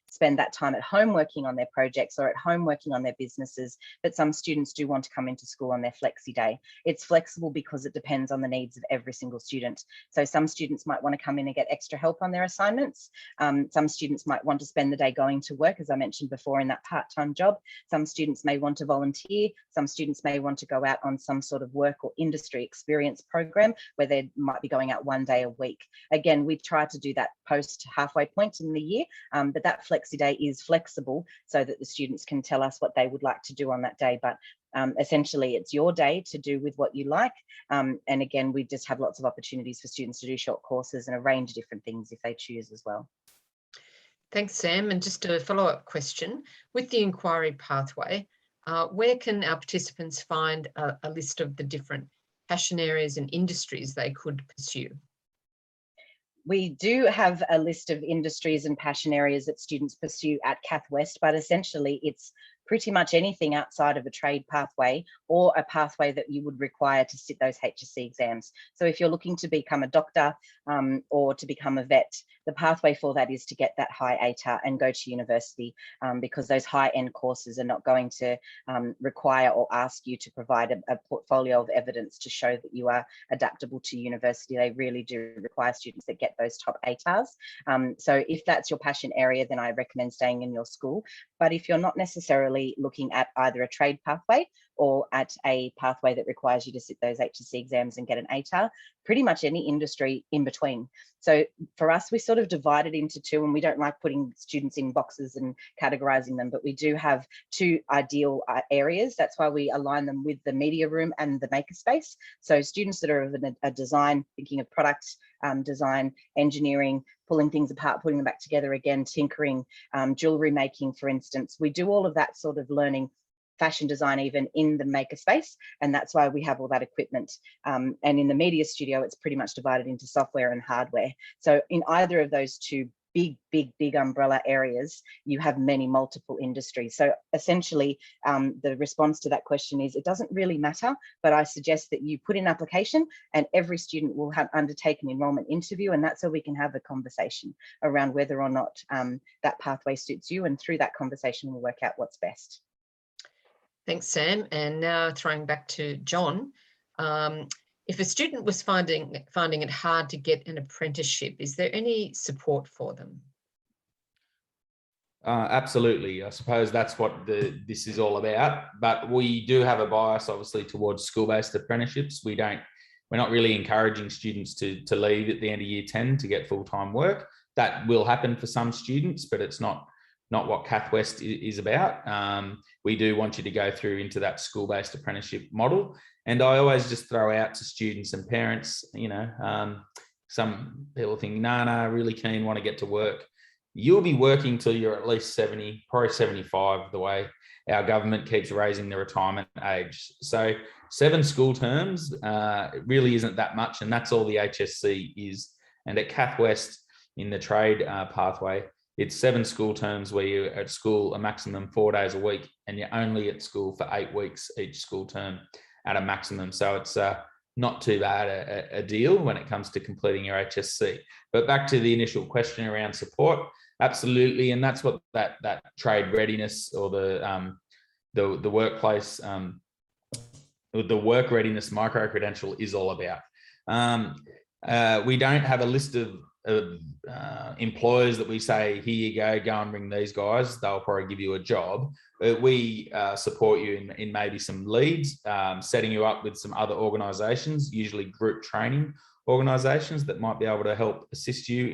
spend that time at home working on their projects or at home working on their businesses, but some students do want to come into school on their flexi day. It's flexible because it depends on the needs of every single student. So some students might want to come in and get extra help on their assignments. Some students might want to spend the day going to work, as I mentioned before, in that part-time job. Some students may want to volunteer. Some students may want to go out on some sort of work or industry experience program where they might be going out one day a week. Again, we try to do that post halfway point in the year, but that flexi day is flexible so that the students can tell us what they would like to do on that day. But essentially it's your day to do with what you like. And again, we just have lots of opportunities for students to do short courses and a range of different things if they choose as well. Thanks, Sam. And just a follow-up question, with the inquiry pathway, where can our participants find a list of the different passion areas and industries they could pursue? We do have a list of industries and passion areas that students pursue at CathWest, but essentially it's pretty much anything outside of a trade pathway or a pathway that you would require to sit those HSC exams. So if you're looking to become a doctor or to become a vet, the pathway for that is to get that high ATAR and go to university, because those high-end courses are not going to require or ask you to provide a portfolio of evidence to show that you are adaptable to university. They really do require students that get those top ATARs. So if that's your passion area, then I recommend staying in your school. But if you're not necessarily looking at either a trade pathway or at a pathway that requires you to sit those HSC exams and get an ATAR, pretty much any industry in between. So for us, we sort of divide it into two, and we don't like putting students in boxes and categorizing them, but we do have two ideal areas. That's why we align them with the media room and the makerspace. So students that are of a design, thinking of product design, engineering, pulling things apart, putting them back together again, tinkering, jewelry making, for instance. We do all of that sort of learning, fashion design even, in the makerspace, and that's why we have all that equipment. And in the media studio, it's pretty much divided into software and hardware. So in either of those two big umbrella areas, you have many multiple industries. So essentially, the response to that question is, it doesn't really matter, but I suggest that you put in an application and every student will have undertake an enrollment interview, and that's so we can have a conversation around whether or not that pathway suits you, and through that conversation we'll work out what's best. Thanks, Sam. And now throwing back to John. If a student was finding it hard to get an apprenticeship, is there any support for them? Absolutely. I suppose that's what this is all about. But we do have a bias, obviously, towards school-based apprenticeships. We're not really encouraging students to leave at the end of year 10 to get full-time work. That will happen for some students, but it's not what CathWest is about. We do want you to go through into that school-based apprenticeship model. And I always just throw out to students and parents, some people think, no, really keen, want to get to work. You'll be working till you're at least 70, probably 75, the way our government keeps raising the retirement age. So 7 school terms really isn't that much, and that's all the HSC is. And at CathWest, in the trade pathway, it's 7 school terms where you're at school a maximum 4 days a week, and you're only at school for 8 weeks each school term at a maximum. So it's not too bad a deal when it comes to completing your HSC. But back to the initial question around support, absolutely. And that's what that trade readiness, or the workplace, the work readiness micro-credential is all about. We don't have a list of employers that we say, here you go and ring these guys, they'll probably give you a job. But we support you in maybe some leads, setting you up with some other organizations, usually group training organizations that might be able to help assist you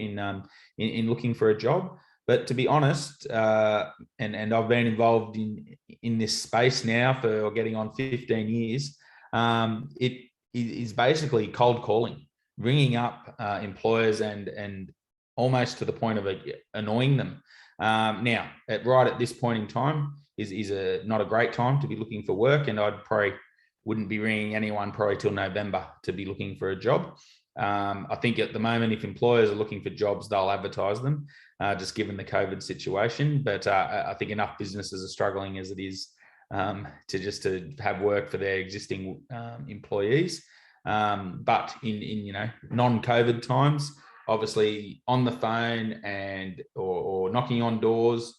in looking for a job. But to be honest, and I've been involved in this space now for getting on 15 years, it is basically cold calling, ringing up employers and almost to the point of annoying them. Now, right at this point in time is not a great time to be looking for work, and I'd probably wouldn't be ringing anyone probably till November to be looking for a job. I think at the moment, if employers are looking for jobs, they'll advertise them, just given the COVID situation. But I think enough businesses are struggling as it is to have work for their existing employees. But in non-COVID times, obviously on the phone or knocking on doors,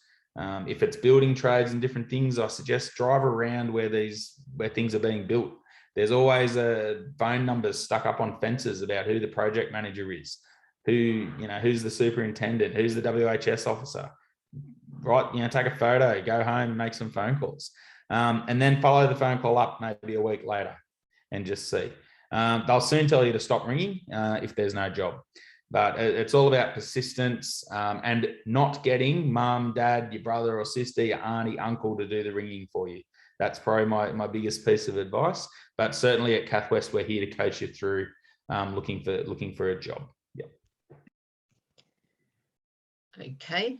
if it's building trades and different things, I suggest drive around where things are being built. There's always phone numbers stuck up on fences about who the project manager is, who's the superintendent, who's the WHS officer. Right, take a photo, go home, make some phone calls, and then follow the phone call up maybe a week later and just see. They'll soon tell you to stop ringing if there's no job. But it's all about persistence and not getting mum, dad, your brother or sister, your auntie, uncle to do the ringing for you. That's probably my biggest piece of advice. But certainly at CathWest, we're here to coach you through looking for a job. Yeah. Okay.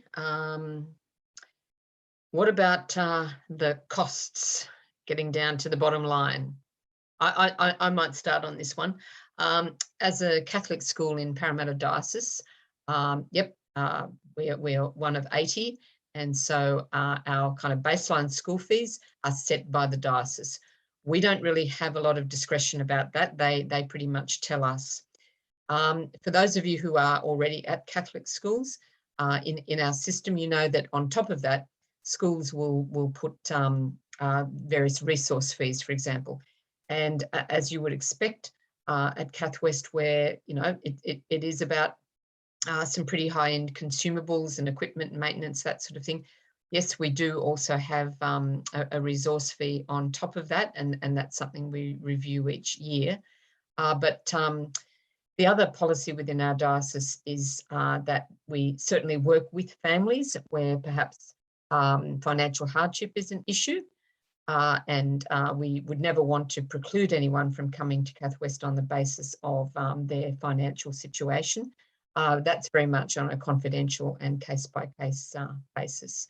What about the costs, getting down to the bottom line? I might start on this one. As a Catholic school in Parramatta Diocese, we are one of 80. And so our kind of baseline school fees are set by the diocese. We don't really have a lot of discretion about that. They pretty much tell us. For those of you who are already at Catholic schools, in our system, you know that on top of that, schools will put various resource fees, for example. And as you would expect at CathWest, where, you know, it is about some pretty high-end consumables and equipment and maintenance, that sort of thing. Yes, we do also have a resource fee on top of that, and that's something we review each year. But the other policy within our diocese is that we certainly work with families where perhaps financial hardship is an issue, and we would never want to preclude anyone from coming to CathWest on the basis of their financial situation. That's very much on a confidential and case-by-case basis.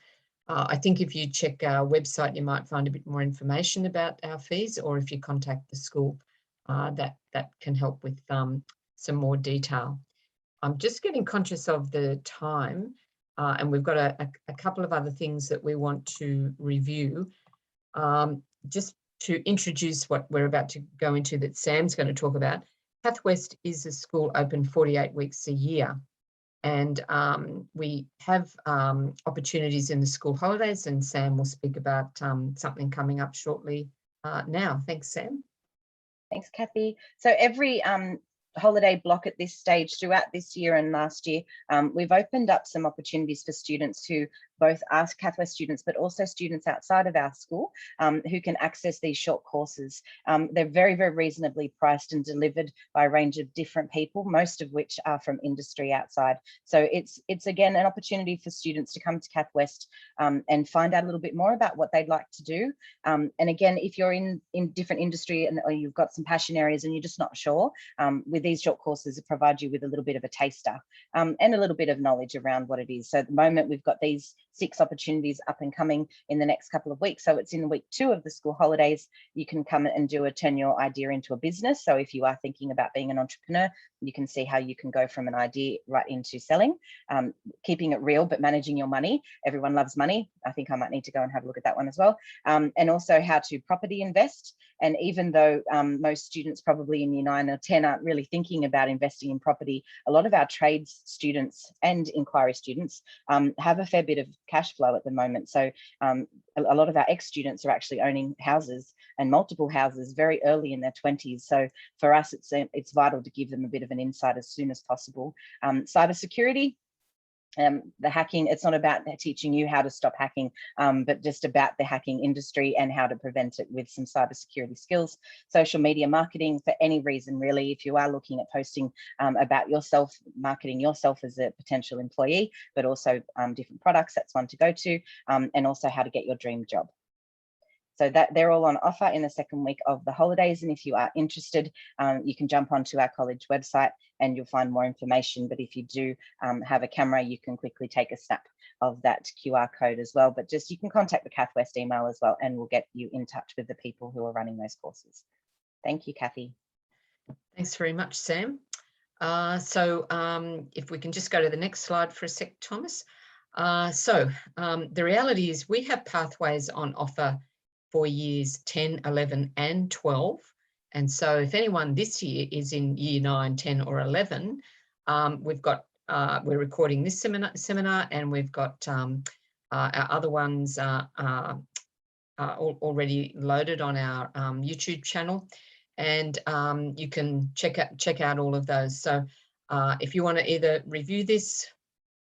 I think if you check our website, you might find a bit more information about our fees, or if you contact the school, that can help with some more detail. I'm just getting conscious of the time, and we've got a couple of other things that we want to review. Just to introduce what we're about to go into that Sam's going to talk about, CathWest is a school open 48 weeks a year. And we have opportunities in the school holidays, and Sam will speak about something coming up shortly now. Thanks, Sam. Thanks, Kathy. So every holiday block at this stage throughout this year and last year, we've opened up some opportunities for students who both are CathWest students, but also students outside of our school who can access these short courses. They're very, very reasonably priced and delivered by a range of different people, most of which are from industry outside. So it's again, an opportunity for students to come to CathWest and find out a little bit more about what they'd like to do. And again, if you're in different industry or you've got some passion areas and you're just not sure, with these short courses, it provides you with a little bit of a taster and a little bit of knowledge around what it is. So at the moment, we've got these 6 opportunities up and coming in the next couple of weeks. So it's in week 2 of the school holidays. You can come and do turn your idea into a business. So if you are thinking about being an entrepreneur, you can see how you can go from an idea right into selling, keeping it real, but managing your money. Everyone loves money. I think I might need to go and have a look at that one as well. And also how to property invest. And even though most students probably in year 9 or 10 aren't really thinking about investing in property, a lot of our trades students and inquiry students have a fair bit of cash flow at the moment. So a lot of our ex-students are actually owning houses and multiple houses very early in their 20s. So for us, it's vital to give them a bit of an insight as soon as possible. Cybersecurity. The hacking, it's not about teaching you how to stop hacking, but just about the hacking industry and how to prevent it with some cybersecurity skills. Social media marketing for any reason, really. If you are looking at posting about yourself, marketing yourself as a potential employee, but also different products, that's one to go to, and also how to get your dream job. So that they're all on offer in the second week of the holidays. And if you are interested, you can jump onto our college website and you'll find more information. But if you do have a camera, you can quickly take a snap of that QR code as well. But just you can contact the CathWest email as well, and we'll get you in touch with the people who are running those courses. Thank you, Kathy. Thanks very much, Sam. So if we can just go to the next slide for a sec, Thomas. The reality is we have pathways on offer for years 10, 11 and 12. And so if anyone this year is in year 9, 10 or 11, we've got, we're recording this seminar and we've got our other ones already loaded on our YouTube channel. And you can check out all of those. So if you want to either review this,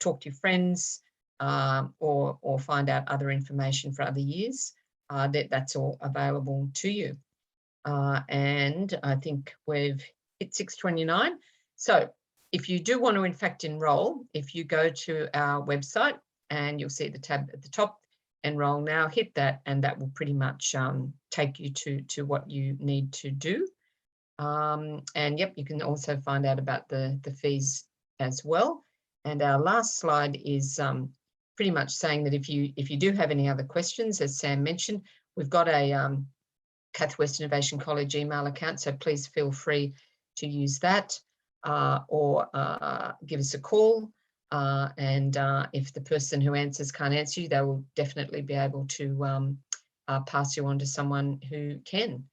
talk to your friends, or find out other information for other years, that's all available to you. And I think we've hit 6:29. So if you do want to in fact enroll, if you go to our website and you'll see the tab at the top, enroll now, hit that, and that will pretty much take you to what you need to do. And yep, you can also find out about the fees as well. And our last slide is pretty much saying that if you do have any other questions, as Sam mentioned, we've got a CathWest Innovation College email account, so please feel free to use that or give us a call And if the person who answers can't answer you, they will definitely be able to pass you on to someone who can.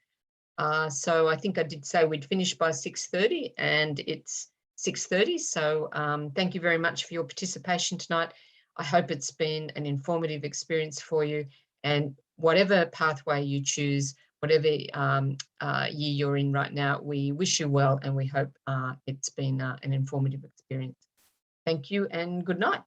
So I think I did say we'd finish by 6:30, and it's 6:30. So thank you very much for your participation tonight. I hope it's been an informative experience for you, and whatever pathway you choose, whatever year you're in right now, we wish you well, and we hope it's been an informative experience. Thank you and good night.